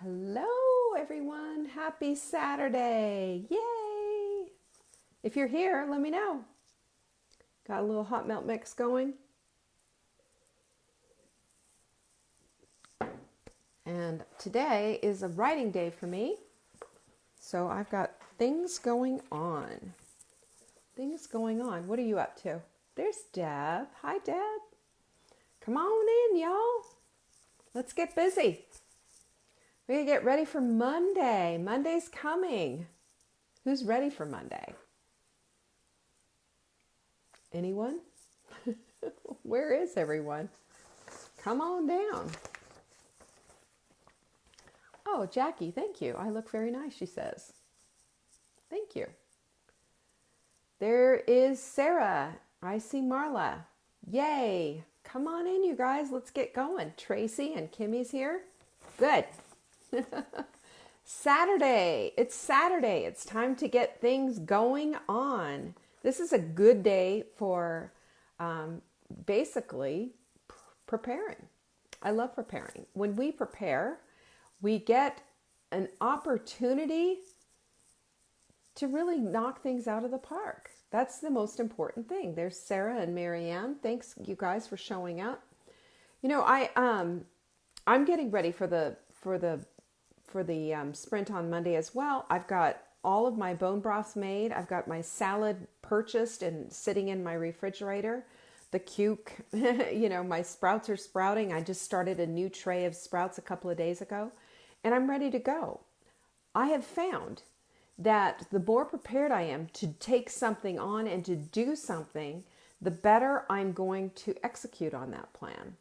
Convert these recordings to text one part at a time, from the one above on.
Hello, everyone. Happy Saturday. Yay. If you're here, let me know. Got a little hot melt mix going. And today is a writing day for me. So I've got things going on. Things going on. What are you up to? There's Deb. Hi, Deb. Come on in, y'all. Let's get busy. We're going to get ready for Monday. Monday's coming. Who's ready for Monday? Anyone? Where is everyone? Come on down. Oh, Jackie, thank you. I look very nice, she says. Thank you. There is Sarah. I see Marla. Yay. Come on in, you guys. Let's get going. Tracy and Kimmy's here. Good. Saturday. It's Saturday. It's time to get things going on. This is a good day for basically preparing. I love preparing. When we prepare, we get an opportunity to really knock things out of the park. That's the most important thing. There's Sarah and Marianne. Thanks, you guys, for showing up. You know, I'm getting ready for the sprint on Monday as well. I've got all of my bone broths made. I've got my salad purchased and sitting in my refrigerator. The cuke, you know, my sprouts are sprouting. I just started a new tray of sprouts a couple of days ago, and I'm ready to go. I have found that the more prepared I am to take something on and to do something, the better I'm going to execute on that plan.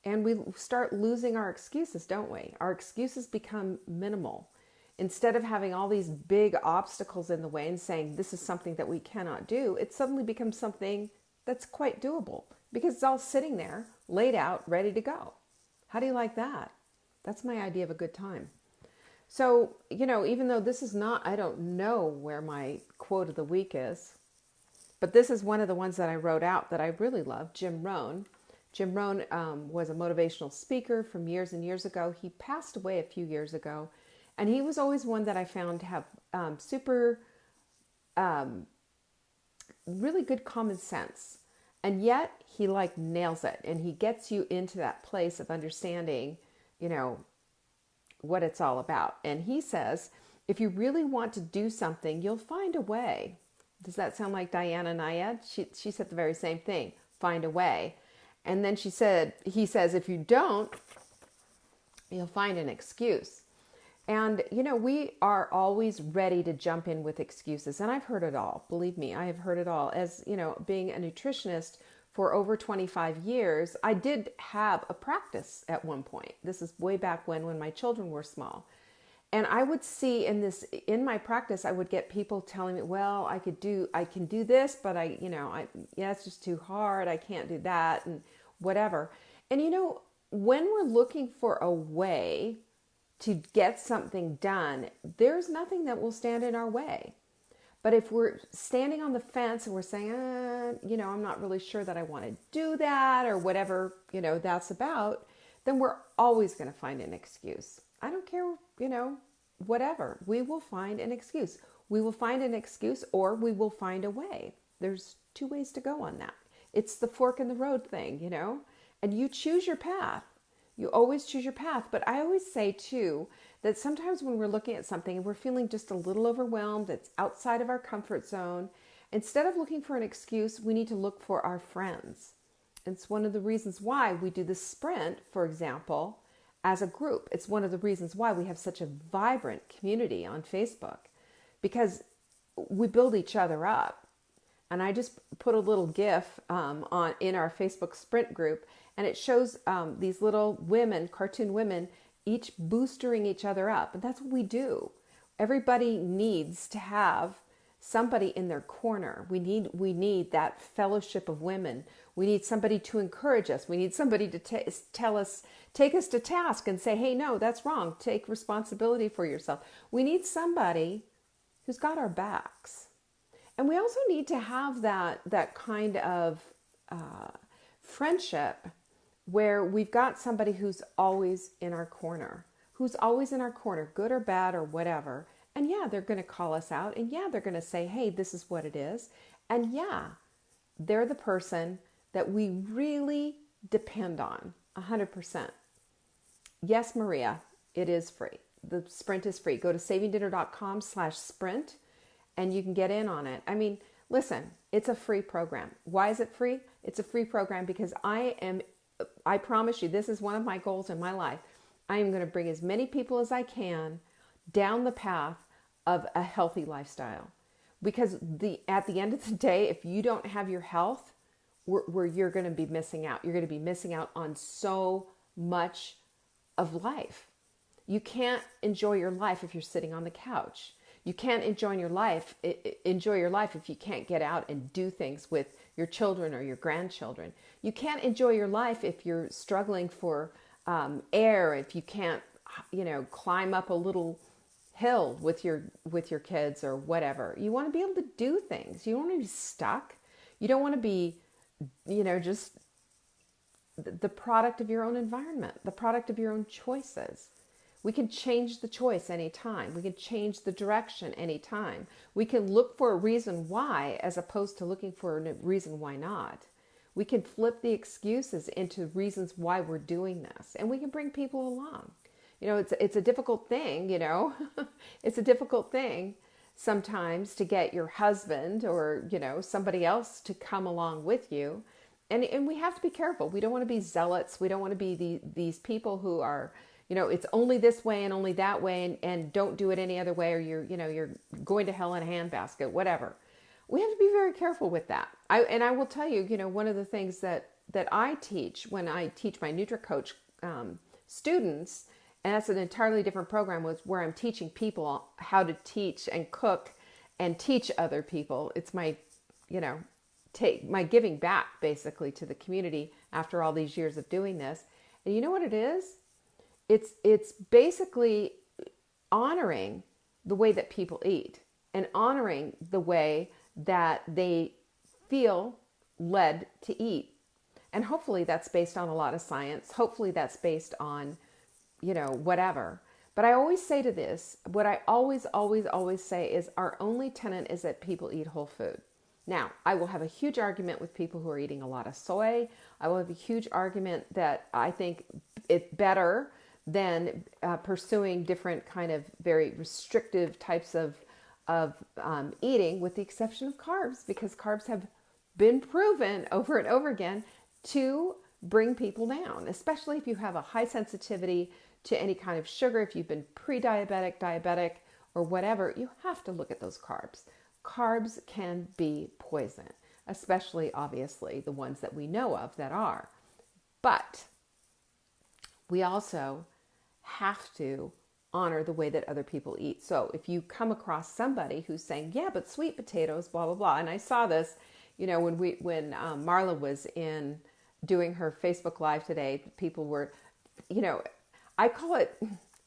And we start losing our excuses, don't we? Our excuses become minimal. Instead of having all these big obstacles in the way and saying this is something that we cannot do, it suddenly becomes something that's quite doable because it's all sitting there, laid out, ready to go. How do you like that? That's my idea of a good time. So, you know, even though this is not, I don't know where my quote of the week is, but this is one of the ones that I wrote out that I really love, Jim Rohn. Jim Rohn was a motivational speaker from years and years ago. He passed away a few years ago, and he was always one that I found to have really good common sense. And yet he like nails it, and he gets you into that place of understanding, you know, what it's all about. And he says, if you really want to do something, you'll find a way. Does that sound like Diana Nyad? She said the very same thing, find a way. And then he says, if you don't, you'll find an excuse. And, you know, we are always ready to jump in with excuses. And I've heard it all. Believe me, I have heard it all. As, you know, being a nutritionist for over 25 years, I did have a practice at one point. This is way back when my children were small. And I would see in my practice, I would get people telling me, well, I can do this, but it's just too hard. I can't do that and whatever. And, you know, when we're looking for a way to get something done, there's nothing that will stand in our way. But if we're standing on the fence and we're saying, I'm not really sure that I want to do that or whatever, that's about, then we're always going to find an excuse. I don't care, whatever. We will find an excuse. We will find an excuse or we will find a way. There's two ways to go on that. It's the fork in the road thing, and you choose your path. You always choose your path. But I always say too, that sometimes when we're looking at something and we're feeling just a little overwhelmed, it's outside of our comfort zone, instead of looking for an excuse, we need to look for our friends. It's one of the reasons why we do the sprint, for example, as a group. It's one of the reasons why we have such a vibrant community on Facebook, because we build each other up. And I just put a little GIF in our Facebook sprint group, and it shows these little women, cartoon women, each boostering each other up. And that's what we do. Everybody needs to have somebody in their corner. We need that fellowship of women. We need somebody to encourage us. We need somebody to take us to task and say, hey, no, that's wrong. Take responsibility for yourself. We need somebody who's got our backs. And we also need to have that kind of friendship where we've got somebody who's always in our corner, who's always in our corner, good or bad or whatever. And yeah, they're going to call us out. And yeah, they're going to say, hey, this is what it is. And yeah, they're the person that we really depend on 100%. Yes, Maria, it is free. The sprint is free. Go to savingdinner.com/sprint and you can get in on it. I mean, listen, it's a free program. Why is it free? It's a free program because I promise you, this is one of my goals in my life. I am going to bring as many people as I can down the path of a healthy lifestyle. Because at the end of the day, if you don't have your health, you're going to be missing out. You're going to be missing out on so much of life. You can't enjoy your life if you're sitting on the couch. You can't enjoy your life if you can't get out and do things with your children or your grandchildren. You can't enjoy your life if you're struggling for air, if you can't, climb up a little hill with your kids or whatever. You want to be able to do things. You don't want to be stuck. You don't want to be, just the product of your own environment, the product of your own choices. We can change the choice anytime. We can change the direction anytime. We can look for a reason why as opposed to looking for a reason why not. We can flip the excuses into reasons why we're doing this, and we can bring people along. It's a difficult thing, It's a difficult thing sometimes to get your husband or, somebody else to come along with you. And we have to be careful. We don't want to be zealots. We don't want to be these people who are, it's only this way and only that way and don't do it any other way, or you're going to hell in a handbasket, whatever. We have to be very careful with that. I will tell you, one of the things that I teach when I teach my NutriCoach students, and that's an entirely different program, was where I'm teaching people how to teach and cook and teach other people. It's my, my giving back basically to the community after all these years of doing this. And you know what it is? It's basically honoring the way that people eat and honoring the way that they feel led to eat. And hopefully that's based on a lot of science. Hopefully that's based on, whatever. But I always say to this, what I always say is our only tenet is that people eat whole food. Now, I will have a huge argument with people who are eating a lot of soy. I will have a huge argument that I think it's better than pursuing different kind of very restrictive types of eating, with the exception of carbs, because carbs have been proven over and over again to bring people down, especially if you have a high sensitivity to any kind of sugar. If you've been pre-diabetic, diabetic, or whatever, you have to look at those carbs. Carbs can be poison, especially obviously the ones that we know of that are. But we also have to honor the way that other people eat. So if you come across somebody who's saying, yeah, but sweet potatoes, blah, blah, blah. And I saw this, when Marla was in doing her Facebook Live today, people were, I call it,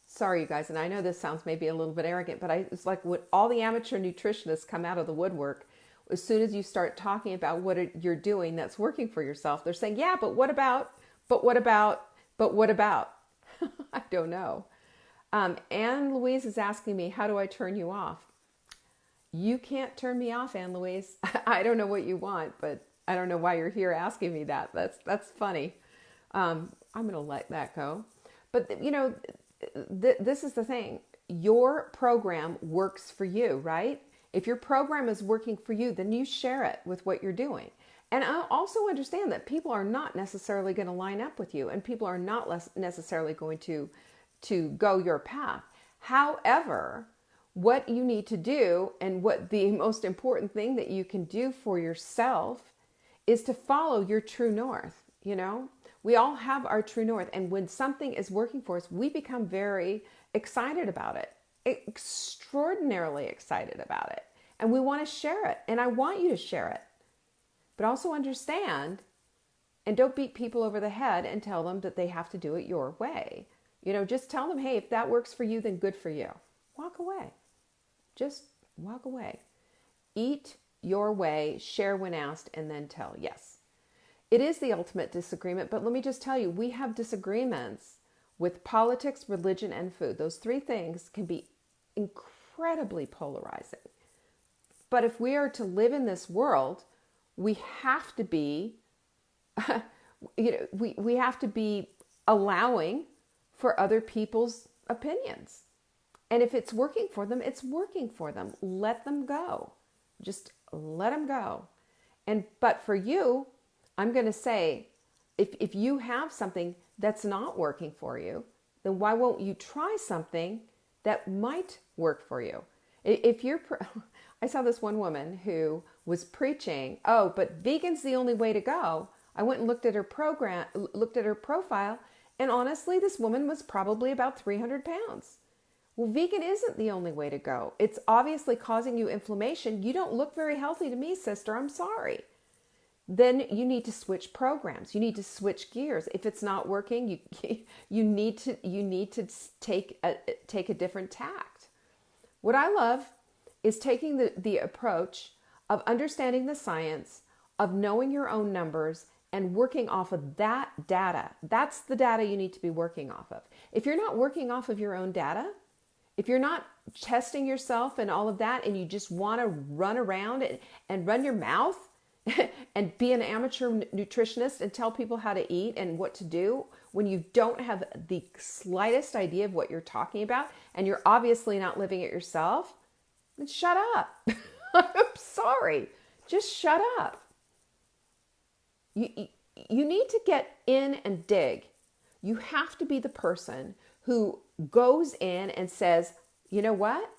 sorry, you guys, and I know this sounds maybe a little bit arrogant, but it's like when all the amateur nutritionists come out of the woodwork, as soon as you start talking about what you're doing that's working for yourself, they're saying, yeah, but what about, I don't know. Anne Louise is asking me, how do I turn you off? You can't turn me off, Anne Louise. I don't know what you want, but I don't know why you're here asking me that. That's funny. I'm going to let that go. But, this is the thing. Your program works for you, right? If your program is working for you, then you share it with what you're doing. And I also understand that people are not necessarily going to line up with you, and people are not necessarily going to go your path. However, what you need to do, and what the most important thing that you can do for yourself, is to follow your true north. We all have our true north, and when something is working for us, we become very excited about it, extraordinarily excited about it, and we want to share it, and I want you to share it. But also understand, and don't beat people over the head and tell them that they have to do it your way. Just tell them, hey, if that works for you, then good for you. Walk away. Just walk away. Eat your way, share when asked, and then tell. Yes, it is the ultimate disagreement, but let me just tell you, we have disagreements with politics, religion, and food. Those three things can be incredibly polarizing. But if we are to live in this world, we have to be, we have to be allowing for other people's opinions. And if it's working for them, it's working for them. Let them go. Just let them go. But for you, I'm going to say, if you have something that's not working for you, then why won't you try something that might work for you? I saw this one woman who was preaching, oh, but vegan's the only way to go. I went and looked at her profile, and honestly, this woman was probably about 300 pounds. Well, vegan isn't the only way to go. It's obviously causing you inflammation. You don't look very healthy to me, sister. I'm sorry. Then you need to switch programs. You need to switch gears. If it's not working, you need to take a different tact. What I love is taking the approach of understanding the science, of knowing your own numbers, and working off of that data. That's the data you need to be working off of. If you're not working off of your own data, if you're not testing yourself and all of that, and you just want to run around and run your mouth and be an amateur nutritionist and tell people how to eat and what to do when you don't have the slightest idea of what you're talking about, and you're obviously not living it yourself, then shut up. I'm sorry. Just shut up. You need to get in and dig. You have to be the person who goes in and says, you know what?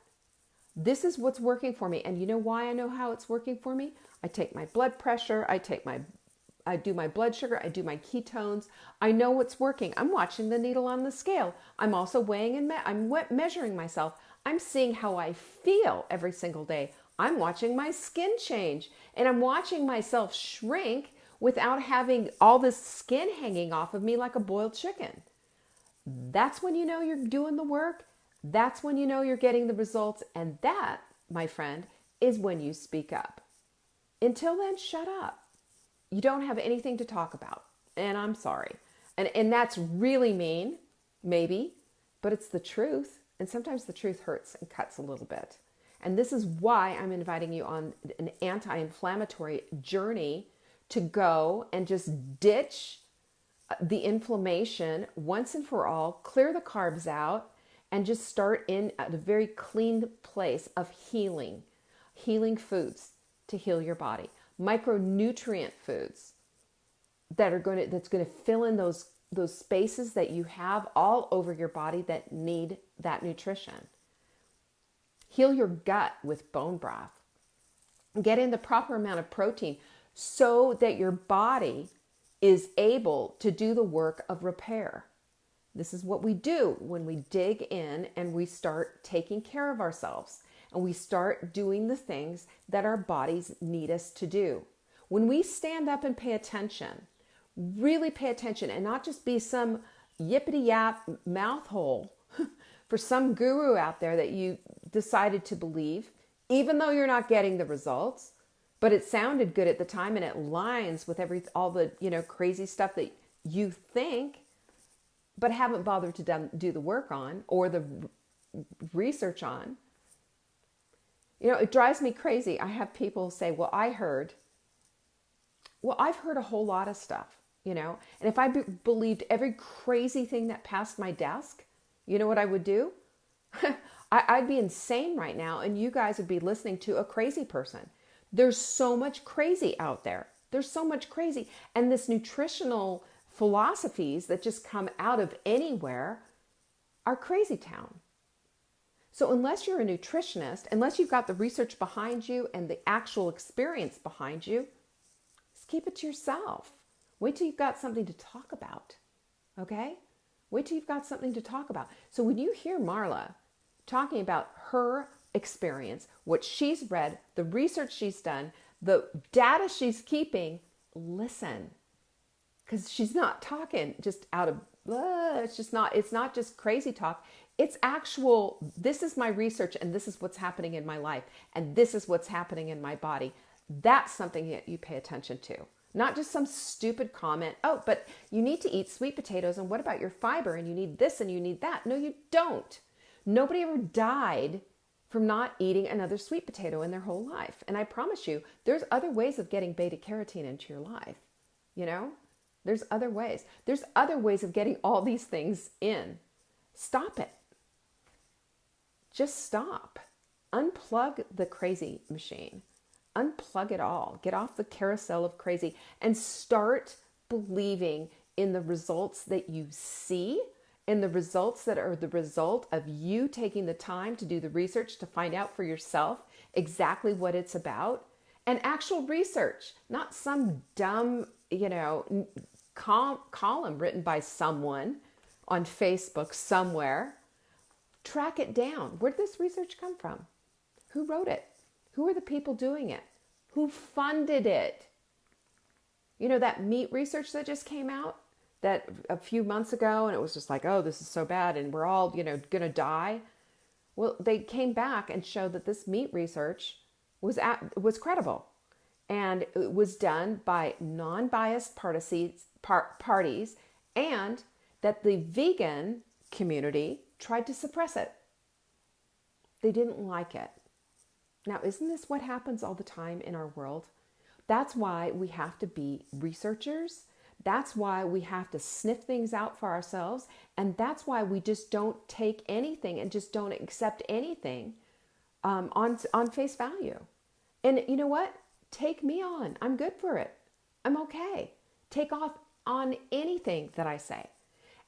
This is what's working for me. And you know why I know how it's working for me? I take my blood pressure. I do my blood sugar. I do my ketones. I know what's working. I'm watching the needle on the scale. I'm also weighing and I'm measuring myself. I'm seeing how I feel every single day. I'm watching my skin change, and I'm watching myself shrink without having all this skin hanging off of me like a boiled chicken. That's when you know you're doing the work. That's when you know you're getting the results. And that, my friend, is when you speak up. Until then, shut up. You don't have anything to talk about. And I'm sorry. And that's really mean, maybe, but it's the truth. And sometimes the truth hurts and cuts a little bit. And this is why I'm inviting you on an anti-inflammatory journey to go and just ditch the inflammation once and for all, clear the carbs out, and just start in at a very clean place of healing foods to heal your body, micronutrient foods that's going to fill in those spaces that you have all over your body that need that nutrition. Heal your gut with bone broth. Get in the proper amount of protein so that your body is able to do the work of repair. This is what we do when we dig in and we start taking care of ourselves and we start doing the things that our bodies need us to do. When we stand up and pay attention, really pay attention, and not just be some yippity-yap mouth hole for some guru out there that you decided to believe, even though you're not getting the results, but it sounded good at the time and it lines with all the crazy stuff that you think, but haven't bothered to do the work on or the research on. It drives me crazy. I have people say, well, I've heard a whole lot of stuff, and if I believed every crazy thing that passed my desk, you know what I would do? I'd be insane right now, and you guys would be listening to a crazy person. There's so much crazy out there. There's so much crazy. And this nutritional philosophies that just come out of anywhere are crazy town. So unless you're a nutritionist, unless you've got the research behind you and the actual experience behind you, just keep it to yourself. Wait till you've got something to talk about, okay? Wait till you've got something to talk about. So when you hear Marla talking about her experience, what she's read, the research she's done, the data she's keeping, listen. Because she's not talking just out of, it's not just crazy talk. It's actual, this is my research and this is what's happening in my life and this is what's happening in my body. That's something that you pay attention to. Not just some stupid comment. Oh, but you need to eat sweet potatoes. And what about your fiber? And you need this and you need that. No, you don't. Nobody ever died from not eating another sweet potato in their whole life. And I promise you, there's other ways of getting beta carotene into your life. You know, there's other ways. There's other ways of getting all these things in. Stop it. Just stop. Unplug the crazy machine. Unplug it all. Get off the carousel of crazy and start believing in the results that you see, in the results that are the result of you taking the time to do the research to find out for yourself exactly what it's about. And actual research, not some dumb, column written by someone on Facebook somewhere. Track it down. Where did this research come from? Who wrote it? Who are the people doing it? Who funded it? You know, that meat research that just came out that a few months ago, and it was just like, oh, this is so bad and we're all, going to die. Well, they came back and showed that this meat research was credible, and it was done by non-biased parties, and that the vegan community tried to suppress it. They didn't like it. Now, isn't this what happens all the time in our world? That's why we have to be researchers. That's why we have to sniff things out for ourselves. And that's why we just don't take anything and just don't accept anything on face value. And you know what? Take me on. I'm good for it. I'm okay. Take off on anything that I say.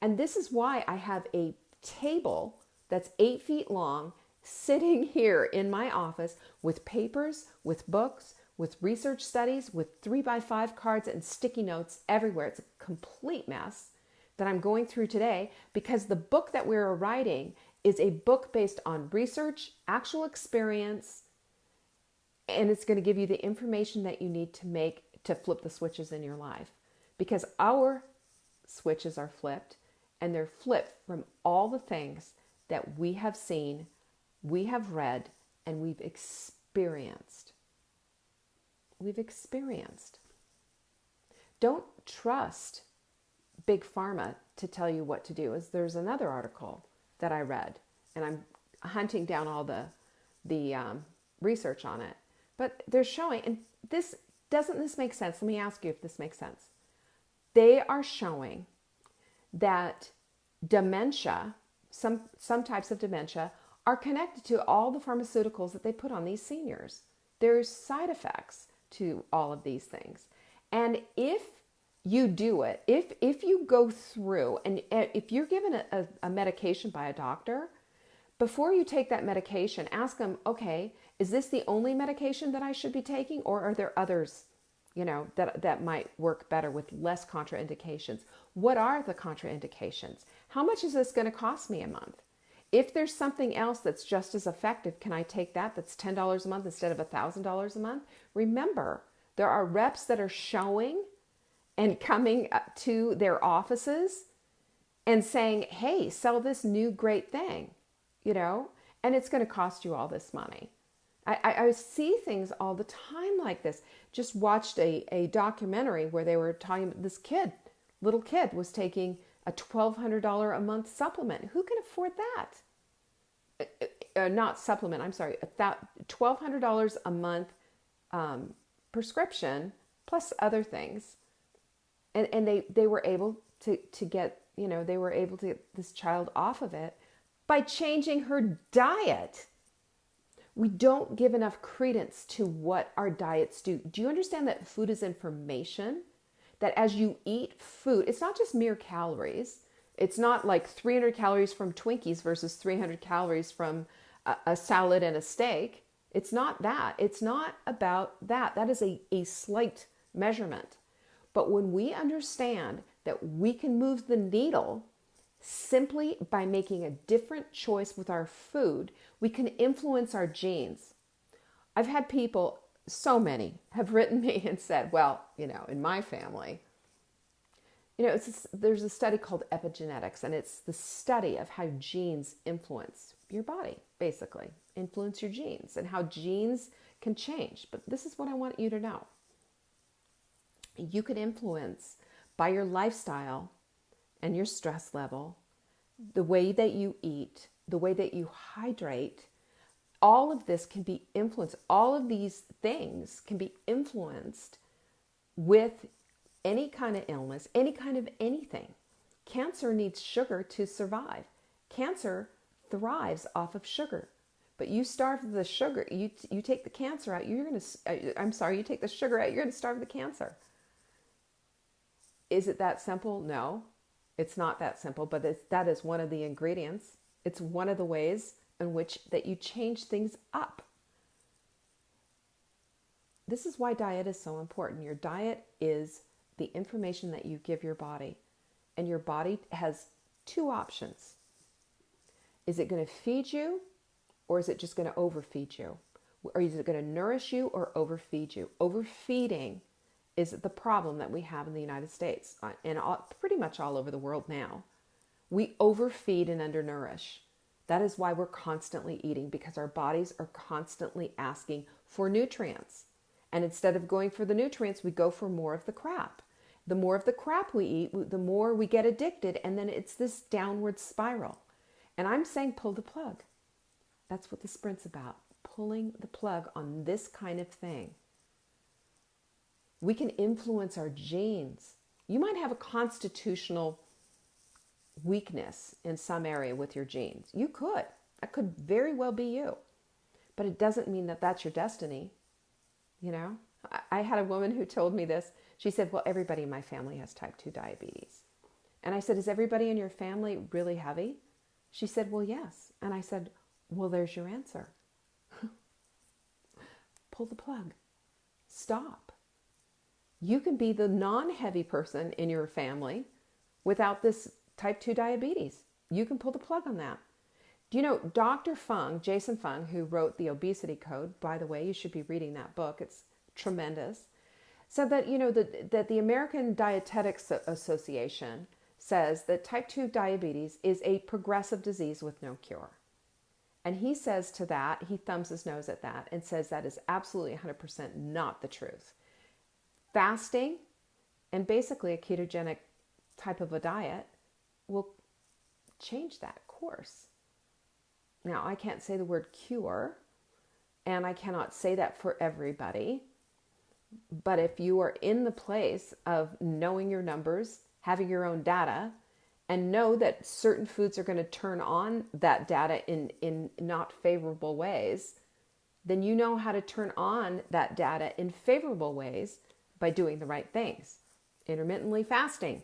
And this is why I have a table that's 8 feet long sitting here in my office with papers, with books, with research studies, with 3x5 cards and sticky notes everywhere. It's a complete mess that I'm going through today because the book that we're writing is a book based on research, actual experience, and it's going to give you the information that you need to flip the switches in your life, because our switches are flipped, and they're flipped from all the things that we have seen, we have read, and we've experienced. Don't trust Big Pharma to tell you what to do. There's another article that I read, and I'm hunting down all the research on it. But they're showing, and doesn't this make sense? Let me ask you if this makes sense. They are showing that dementia, some types of dementia, are connected to all the pharmaceuticals that they put on these seniors. There's side effects to all of these things. And if you do it, if you go through, and if you're given a medication by a doctor, before you take that medication, ask them, okay, is this the only medication that I should be taking, or are there others, that might work better with less contraindications? What are the contraindications? How much is this going to cost me a month? If there's something else that's just as effective, can I take that's $10 a month instead of $1,000 a month? Remember, there are reps that are showing and coming to their offices and saying, hey, sell this new great thing, and it's going to cost you all this money. I see things all the time like this. Just watched a documentary where they were talking, this little kid was taking a $1,200 a month supplement. Who can afford that? Not supplement, I'm sorry, $1,200 a month prescription plus other things. And they were able to get, they were able to get this child off of it by changing her diet. We don't give enough credence to what our diets do. Do you understand that food is information? That as you eat food, it's not just mere calories. It's not like 300 calories from Twinkies versus 300 calories from a salad and a steak. It's not that. It's not about that. That is a slight measurement. But when we understand that we can move the needle simply by making a different choice with our food, we can influence our genes. I've had people, so many, have written me and said, well, in my family, there's a study called epigenetics, and it's the study of how genes influence your body, basically, influence your genes and how genes can change. But this is what I want you to know. you can influence by your lifestyle and your stress level, the way that you eat, the way that you hydrate. All of this can be influenced. All of these things can be influenced with any kind of illness, any kind of anything. Cancer needs sugar to survive. Cancer thrives off of sugar. But you starve the sugar, you take the cancer out, you take the sugar out, you're going to starve the cancer. Is it that simple? No, it's not that simple, but that is one of the ingredients. It's one of the ways in which that you change things up. This is why diet is so important. Your diet is the information that you give your body. And your body has two options. Is it going to feed you, or is it just going to overfeed you? Or is it going to nourish you or overfeed you? Overfeeding is the problem that we have in the United States and pretty much all over the world now. We overfeed and undernourish. That is why we're constantly eating, because our bodies are constantly asking for nutrients. And instead of going for the nutrients, we go for more of the crap. The more of the crap we eat, the more we get addicted, and then it's this downward spiral. And I'm saying pull the plug. That's what the sprint's about, pulling the plug on this kind of thing. We can influence our genes. You might have a constitutional weakness in some area with your genes. You could. That could very well be you. But it doesn't mean that that's your destiny. You know, I had a woman who told me this. She said, well, everybody in my family has type 2 diabetes. And I said, is everybody in your family really heavy? She said, well, yes. And I said, well, there's your answer. Pull the plug. Stop. You can be the non-heavy person in your family without this type 2 diabetes. You can pull the plug on that. Do you know Dr. Fung, Jason Fung, who wrote The Obesity Code, by the way, you should be reading that book. It's tremendous. Said that, that the American Dietetics Association says that type 2 diabetes is a progressive disease with no cure. And he says to that, he thumbs his nose at that and says that is absolutely 100% not the truth. Fasting and basically a ketogenic type of a diet will change that course. Now, I can't say the word cure, and I cannot say that for everybody. But if you are in the place of knowing your numbers, having your own data, and know that certain foods are going to turn on that data in not favorable ways, then you know how to turn on that data in favorable ways by doing the right things. Intermittently fasting,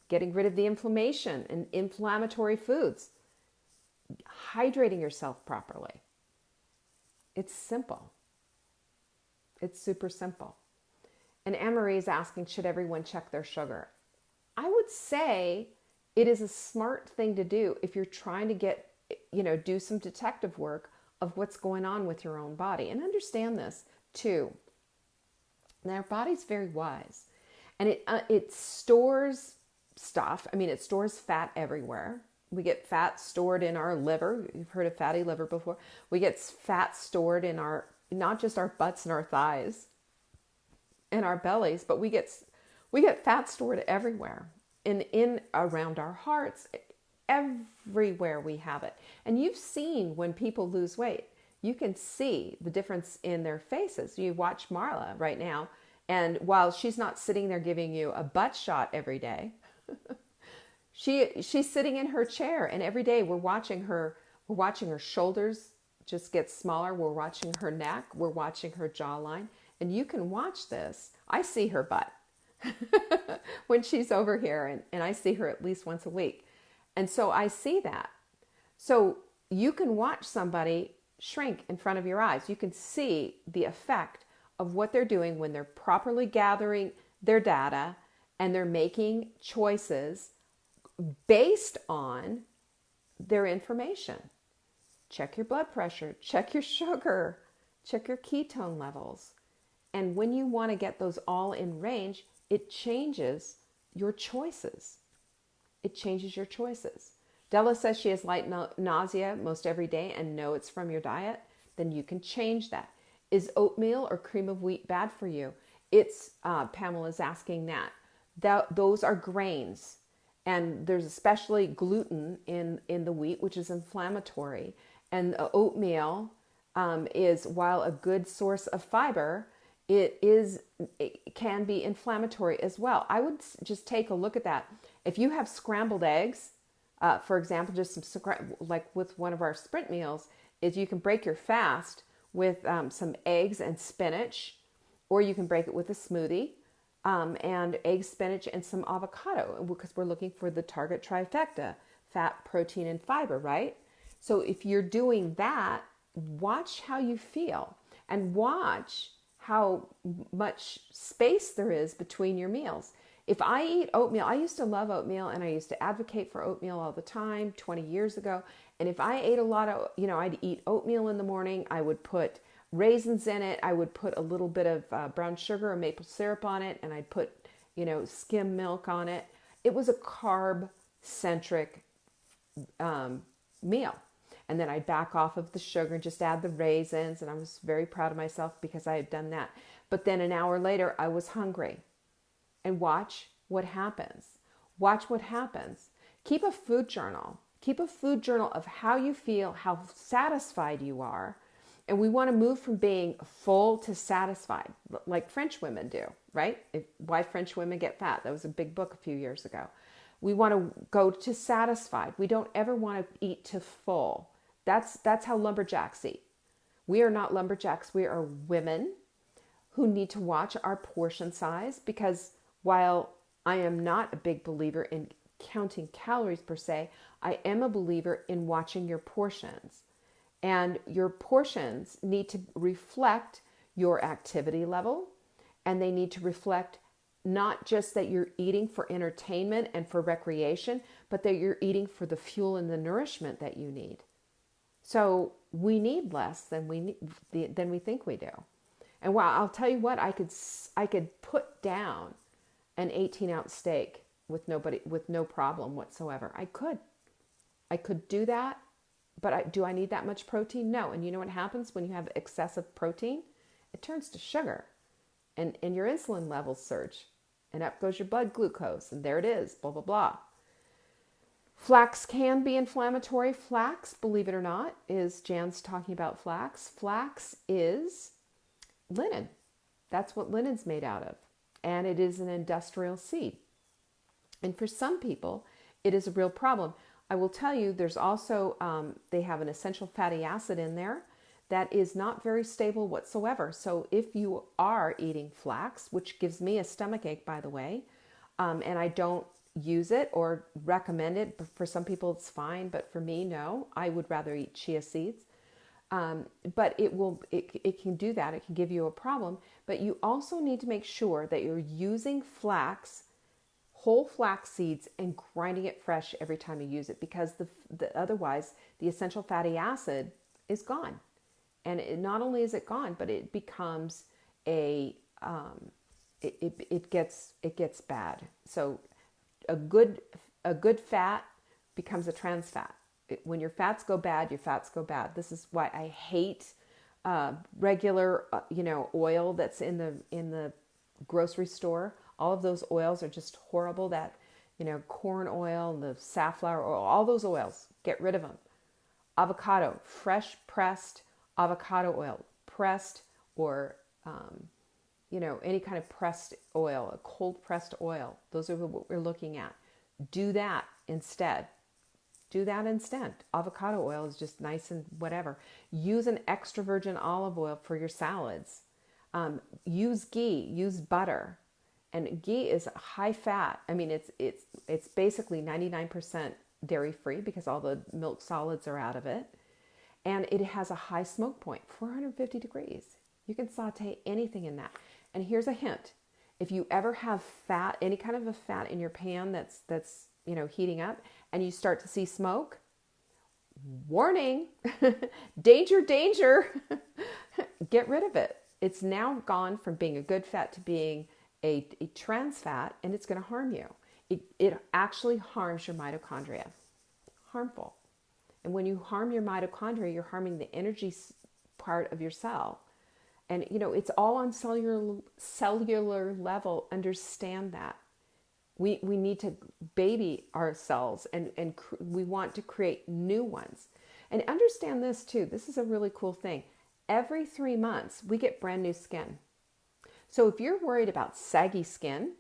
getting rid of the inflammation and inflammatory foods, hydrating yourself properly. It's simple. It's super simple. And Anne-Marie is asking, should everyone check their sugar? I would say it is a smart thing to do if you're trying to get, do some detective work of what's going on with your own body. And understand this too. Now, our body's very wise. And it stores stuff. I mean, it stores fat everywhere. We get fat stored in our liver. You've heard of fatty liver before. We get fat stored in not just our butts and our thighs and our bellies, but we get fat stored everywhere. In around our hearts, everywhere we have it. And you've seen when people lose weight, you can see the difference in their faces. You watch Marla right now, and while she's not sitting there giving you a butt shot every day, she's sitting in her chair, and every day we're watching her shoulders just get smaller. We're watching her neck. We're watching her jawline. And you can watch this. I see her butt when she's over here, and I see her at least once a week. And so I see that. So you can watch somebody shrink in front of your eyes. You can see the effect of what they're doing when they're properly gathering their data and they're making choices based on their information. Check your blood pressure, check your sugar, check your ketone levels. And when you want to get those all in range, it changes your choices. It changes your choices. Della says she has light nausea most every day and know it's from your diet. Then you can change that. Is oatmeal or cream of wheat bad for you? It's Pamela's asking that. Those are grains, and there's especially gluten in the wheat, which is inflammatory. And oatmeal is, while a good source of fiber, it can be inflammatory as well. I would just take a look at that. If you have scrambled eggs, for example, just like with one of our sprint meals, is you can break your fast with some eggs and spinach, or you can break it with a smoothie, and eggs, spinach, and some avocado, because we're looking for the target trifecta: fat, protein, and fiber, right? So if you're doing that, watch how you feel, and watch how much space there is between your meals. If I eat oatmeal, I used to love oatmeal, and I used to advocate for oatmeal all the time 20 years ago. And if I ate a lot of, I'd eat oatmeal in the morning, I would put raisins in it, I would put a little bit of brown sugar or maple syrup on it, and I'd put, skim milk on it. It was a carb-centric meal. And then I'd back off of the sugar and just add the raisins, and I was very proud of myself because I had done that. But then an hour later, I was hungry. And watch what happens. Watch what happens. Keep a food journal. Keep a food journal of how you feel, how satisfied you are. And we want to move from being full to satisfied, like French women do, right? Why French women get fat. That was a big book a few years ago. We want to go to satisfied. We don't ever want to eat to full. That's how lumberjacks eat. We are not lumberjacks. We are women who need to watch our portion size, because while I am not a big believer in counting calories per se, I am a believer in watching your portions. And your portions need to reflect your activity level, and they need to reflect not just that you're eating for entertainment and for recreation, but that you're eating for the fuel and the nourishment that you need. So we need less than we think we do. And while I'll tell you what, I could put down an 18-ounce steak with no problem whatsoever. I could do that, but do I need that much protein? No. And you know what happens when you have excessive protein? It turns to sugar, and your insulin levels surge, and up goes your blood glucose, and there it is, blah, blah, blah. Flax can be inflammatory. Flax, believe it or not, Jan's talking about flax. Flax is linen. That's what linen's made out of. And it is an industrial seed. And for some people, it is a real problem. I will tell you, there's also, they have an essential fatty acid in there that is not very stable whatsoever. So if you are eating flax, which gives me a stomach ache, by the way, and I don't use it or recommend it, but for some people it's fine, but for me, no, I would rather eat chia seeds. But it can do that. It can give you a problem, but you also need to make sure that you're using whole flax seeds, and grinding it fresh every time you use it, because otherwise the essential fatty acid is gone. And not only is it gone, but it becomes it gets bad. So a good fat becomes a trans fat. When your fats go bad, your fats go bad. This is why I hate regular oil that's in the grocery store. All of those oils are just horrible. That corn oil, the safflower oil, all those oils, get rid of them. Avocado, fresh pressed avocado oil, pressed, or any kind of pressed oil, a cold pressed oil. Those are what we're looking at. Do that instead. Avocado oil is just nice and whatever. Use an extra virgin olive oil for your salads. Use ghee, use butter. And ghee is high fat. I mean, it's basically 99% dairy free, because all the milk solids are out of it. And it has a high smoke point, 450 degrees. You can saute anything in that. And here's a hint. If you ever have fat, any kind of a fat in your pan that's heating up, and you start to see smoke, warning, danger, danger, get rid of it. It's now gone from being a good fat to being a trans fat, and it's going to harm you. It actually harms your mitochondria. Harmful. And when you harm your mitochondria, you're harming the energy part of your cell. And, it's all on cellular level. Understand that. We need to baby our cells, and we want to create new ones. And understand this too. This is a really cool thing. Every 3 months, we get brand new skin. So if you're worried about saggy skin,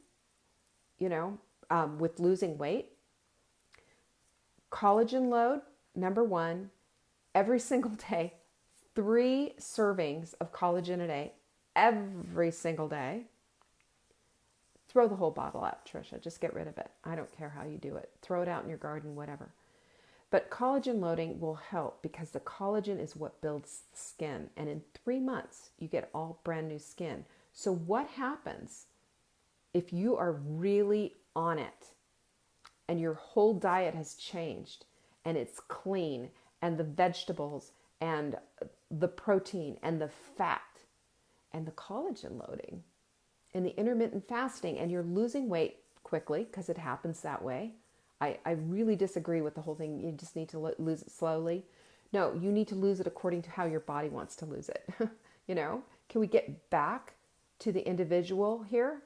with losing weight, collagen load, number one, every single day, 3 servings of collagen a day, every single day. Throw the whole bottle out, Trisha. Just get rid of it. I don't care how you do it. Throw it out in your garden, whatever. But collagen loading will help because the collagen is what builds the skin. And in 3 months, you get all brand new skin. So what happens if you are really on it and your whole diet has changed and it's clean, and the vegetables and the protein and the fat and the collagen loading and the intermittent fasting, and you're losing weight quickly because it happens that way. I really disagree with the whole thing. You just need to lose it slowly. No, you need to lose it according to how your body wants to lose it. Can we get back to the individual here?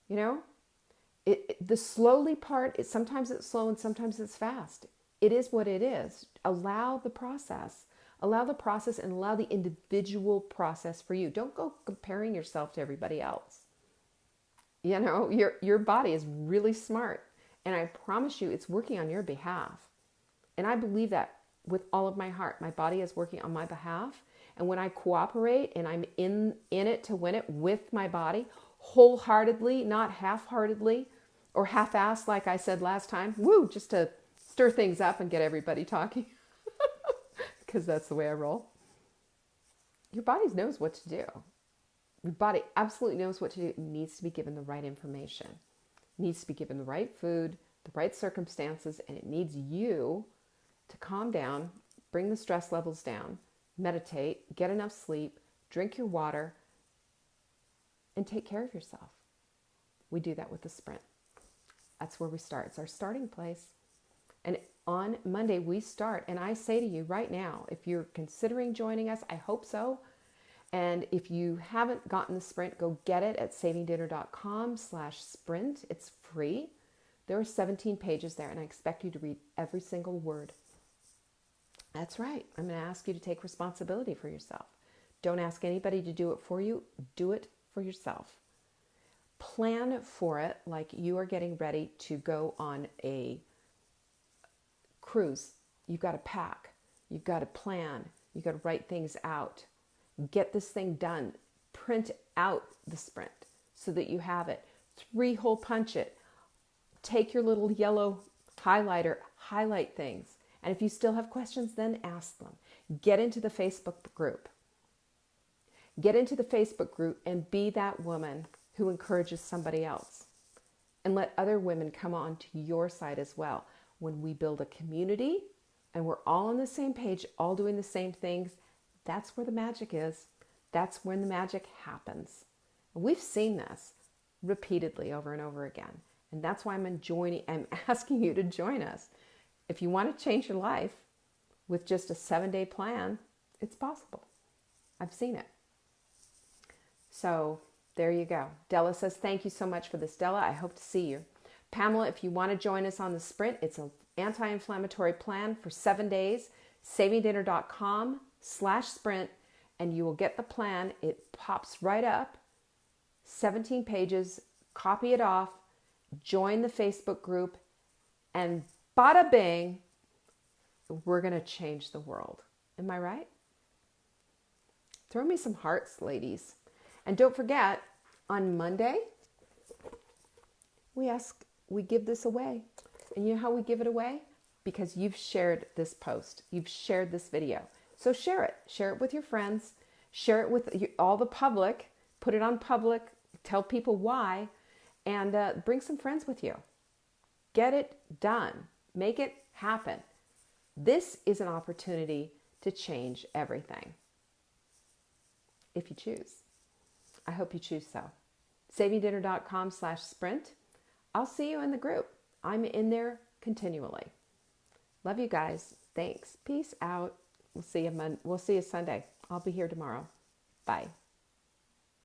The slowly part, sometimes it's slow and sometimes it's fast. It is what it is. Allow the process. Allow the process and allow the individual process for you. Don't go comparing yourself to everybody else. Your body is really smart. And I promise you, it's working on your behalf. And I believe that with all of my heart. My body is working on my behalf. And when I cooperate and I'm in it to win it with my body, wholeheartedly, not half-heartedly or half-assed like I said last time, just to stir things up and get everybody talking. Because that's the way I roll. Your body knows what to do. Your body absolutely knows what to do. It needs to be given the right information. It needs to be given the right food, the right circumstances, and it needs you to calm down, bring the stress levels down, meditate, get enough sleep, drink your water, and take care of yourself. We do that with the sprint. That's where we start. It's our starting place. And on Monday we start. And I say to you right now, if you're considering joining us, I hope so. And if you haven't gotten the sprint, go get it at savingdinner.com/sprint. It's free. There are 17 pages there, and I expect you to read every single word. That's right. I'm going to ask you to take responsibility for yourself. Don't ask anybody to do it for you. Do it for yourself. Plan for it like you are getting ready to go on a cruise. You've got to pack. You've got to plan. You've got to write things out. Get this thing done. Print out the sprint so that you have it. 3-hole punch it. Take your little yellow highlighter, highlight things. And if you still have questions, then ask them. Get into the Facebook group. Get into the Facebook group and be that woman who encourages somebody else. And let other women come on to your side as well. When we build a community and we're all on the same page, all doing the same things, that's where the magic is. That's when the magic happens. And we've seen this repeatedly over and over again. And that's why I'm asking you to join us. If you want to change your life with just a 7-day plan, it's possible. I've seen it. So there you go. Della says, thank you so much for this, Della. I hope to see you. Pamela, if you want to join us on the sprint, it's an anti-inflammatory plan for 7 days, savingdinner.com/sprint, and you will get the plan. It pops right up, 17 pages, copy it off, join the Facebook group, and bada bing, we're going to change the world. Am I right? Throw me some hearts, ladies. And don't forget, on Monday, we give this away. And you know how we give it away? Because you've shared this post. You've shared this video. So share it. Share it with your friends. Share it with all the public. Put it on public. Tell people why. And bring some friends with you. Get it done. Make it happen. This is an opportunity to change everything. If you choose. I hope you choose so. savingdinner.com/sprint. I'll see you in the group. I'm in there continually. Love you guys. Thanks. Peace out. We'll see you Sunday. I'll be here tomorrow. Bye.